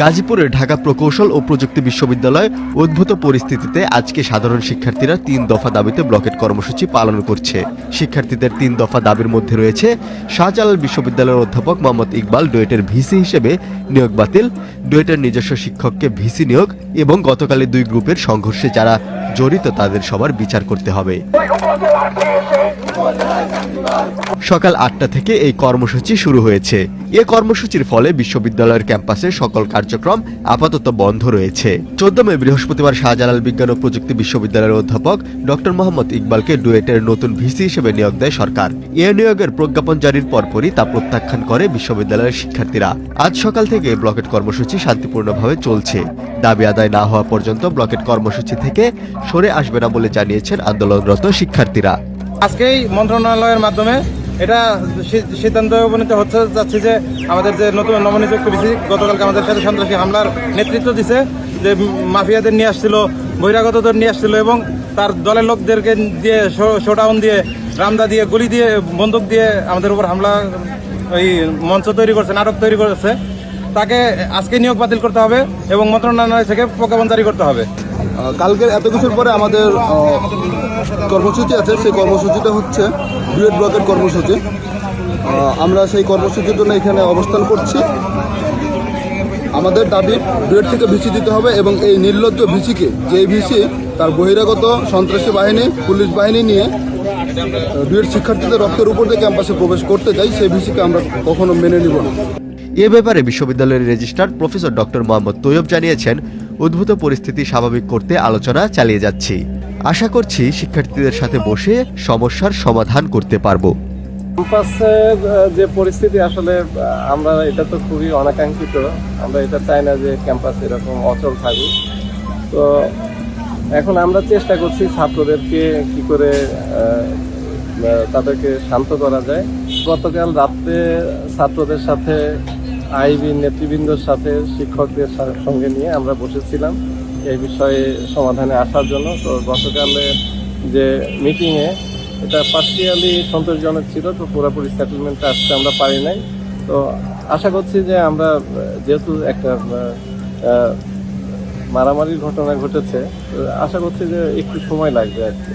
গাজীপুরের ঢাকা প্রকৌশল ও প্রযুক্তি বিশ্ববিদ্যালয় উদ্ভূত পরিস্থিতিতে আজকে সাধারণ শিক্ষার্থীরা ৩ দফা দাবিতে ব্লকেট কর্মসূচি পালন করছে। শিক্ষার্থীদের ৩ দফা দাবির মধ্যে রয়েছে শাহজালাল বিশ্ববিদ্যালয়ের অধ্যাপক মোহাম্মদ ইকবাল ডুয়েটের ভিসি হিসেবে নিয়োগ বাতিল, ডুয়েটের নিজস্ব শিক্ষককে ভিসি নিয়োগ এবং গতকালের 2 গ্রুপের সংঘর্ষে যারা জড়িত তাদের সবার বিচার করতে হবে। সকাল ৮টা থেকে এই কর্মসূচি শুরু হয়েছে। এ কর্মসূচির ফলে বিশ্ববিদ্যালয়ের ক্যাম্পাসের সকল কার্যক্রম আপাতত বন্ধ রয়েছে। 14 মে বৃহস্পতিবার শাহজালাল বিজ্ঞান ও প্রযুক্তি বিশ্ববিদ্যালয়ের অধ্যাপক ডক্টর মোহাম্মদ ইকবালকে ডুয়েটের নতুন ভিসি হিসেবে নিয়োগ দেয় সরকার। এ নিয়োগের প্রজ্ঞাপন জারির পরপরই তা প্রত্যাখ্যান করে বিশ্ববিদ্যালয়ের শিক্ষার্থীরা। আজ সকাল থেকে ব্লকেট কর্মসূচি শান্তিপূর্ণভাবে চলছে। দাবি আদায় না হওয়া পর্যন্ত ব্লকেট কর্মসূচি থেকে সরে আসবে না বলে জানিয়েছেন আন্দোলনরত শিক্ষার্থীরা। আজকেই মন্ত্রণালয়ের মাধ্যমে এটা সিদ্ধান্ত উপনীত হচ্ছে যাচ্ছে যে আমাদের যে নতুন নবনিযুক্ত ভিসি গতকালকে আমাদের সাথে সন্ত্রাসী হামলার নেতৃত্ব দিছে, যে মাফিয়াদের নিয়ে আসছিল, বহিরাগতদের নিয়ে আসছিল এবং তার দলের লোকদেরকে দিয়ে শোডাউন দিয়ে, রামদা দিয়ে, গুলি দিয়ে, বন্দুক দিয়ে আমাদের উপর হামলা ওই মঞ্চ তৈরি করছে, নাটক তৈরি করেছে, তাকে আজকে নিয়োগ বাতিল করতে হবে এবং মন্ত্রণালয় থেকে প্রজ্ঞাপন জারি করতে হবে। কালকের এত কিছুর পরে আমাদের কর্মসূচি আছে, সেই কর্মসূচিটা হচ্ছে ডুয়েট ব্লকের কর্মসূচি। আমরা সেই কর্মসূচির জন্য এখানে অবস্থান করছি। আমাদের দাবি ডুয়েট থেকে ভিসি দিতে হবে এবং এই নির্লজ্জ ভিসিকে, যে ভিসি তার বহিরাগত সন্ত্রাসী বাহিনী, পুলিশ বাহিনী নিয়ে ডুয়েট শিক্ষার্থীদের রক্তের উপর দিয়ে ক্যাম্পাসে প্রবেশ করতে চাই, সেই ভিসিকে আমরা কখনো মেনে নিব না। এ ব্যাপারে বিশ্ববিদ্যালয়ের registrar professor doctor Mohammad Taiyab জানিয়েছেন, উদ্ভূত পরিস্থিতি স্বাভাবিক করতে আলোচনা চালিয়ে যাচ্ছি। আশা করছি শিক্ষার্থীদের সাথে বসে সমস্যার সমাধান করতে পারব। ক্যাম্পাসের যে পরিস্থিতি, আসলে আমরা এটা তো খুবই অনাকাঙ্ক্ষিত। আমরা এটা চাই না যে ক্যাম্পাস এরকম অচল থাকুক। তো এখন আমরা চেষ্টা করছি ছাত্রদেরকে কি করে তাদেরকে শান্ত করা যায়। গতকাল রাত্রে ছাত্রদের সাথে, আইবি নেতৃবৃন্দর সাথে, শিক্ষকদের সঙ্গে নিয়ে আমরা বসেছিলাম এই বিষয়ে সমাধানে আসার জন্য। তো গতকালে যে মিটিংয়ে এটা পার্সিয়ালি সন্তোষজনক ছিল, তো পুরোপুরি সেটেলমেন্টে আসতে আমরা পারি নাই। তো আশা করছি যে আমরা, যেহেতু একটা মারামারির ঘটনা ঘটেছে, আশা করছি যে একটু সময় লাগবে আর কি।